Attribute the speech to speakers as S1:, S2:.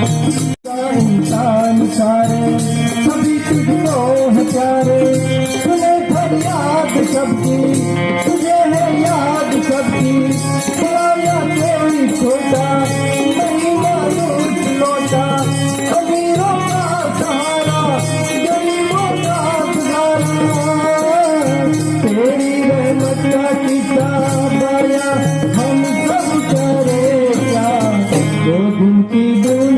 S1: इंसान सारे सभी तुझको है प्यारे, तुझे फरियाद सबकी, तुझे है याद सबकी, बड़ा कोई छोटा नहीं मालूम लौटा, अमीरों का सहारा गरीबों का सहारा, तेरी रहमत का किस्सा बया हम सब करे क्या, दो दिन की दुनिया